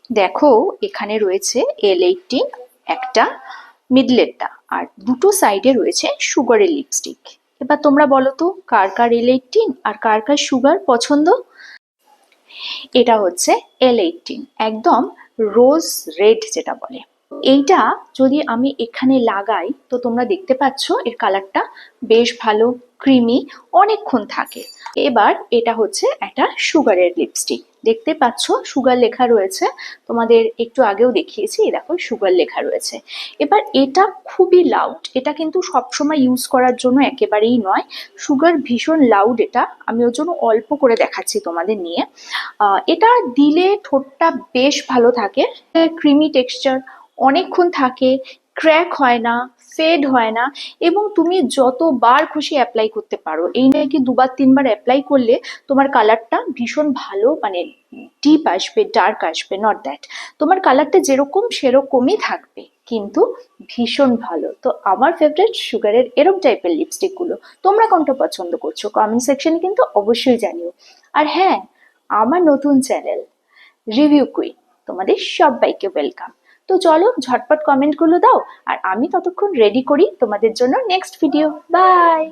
দেখো এখানে রয়েছে L18 একটা, মিডলেরটা, আর দুটো সাইডে রয়েছে সুগারের লিপস্টিক। এবার তোমরা বলো তো কার কার L18 আর কার কার সুগার পছন্দ। এটা হচ্ছে L18, একদম রোজ রেড যেটা বলে। এইটা যদি আমি এখানে লাগাই তো তোমরা দেখতে পাচ্ছ এর কালারটা বেশ ভালো ক্রিমি, অনেকক্ষণ থাকে। এবার এটা হচ্ছে একটা সুগারের লিপস্টিক, দেখতে পাচ্ছ সুগার লেখা রয়েছে, তোমাদের একটু আগেও দেখিয়েছি, এই দেখো সুগার লেখা রয়েছে। এবার এটা খুবই লাউড, এটা কিন্তু সবসময় ইউজ করার জন্য একেবারেই নয়, সুগার ভীষণ লাউড, এটা আমি ওর জন্য অল্প করে দেখাচ্ছি তোমাদের নিয়ে। এটা দিলে ঠোঁটটা বেশ ভালো থাকে, ক্রিমি টেক্সচার, অনেকক্ষণ থাকে, ক্র্যাক হয় না, ফেড হয় না, এবং তুমি যতবার খুশি অ্যাপ্লাই করতে পারো। এই নয় কি দুবার তিনবার অ্যাপ্লাই করলে তোমার কালারটা ভীষণ ভালো মানে ডিপ আসবে, ডার্ক আসবে, নট দ্যাট, তোমার কালারটা যেরকম সেরকমই থাকবে, কিন্তু ভীষণ ভালো। তো আমার ফেভারিট সুগারের এরকম টাইপের লিপস্টিক গুলো। তোমরা কোনটা পছন্দ করছো কমেন্ট সেকশনে কিন্তু অবশ্যই জানিও। আর হ্যাঁ, আমার নতুন চ্যানেল রিভিউ কুইন, তোমাদের সবাইকে ওয়েলকাম। তো চলো ঝটপট কমেন্ট গুলো দাও, আর আমি ততক্ষণ রেডি করি তোমাদের জন্য নেক্সট ভিডিও। বাই।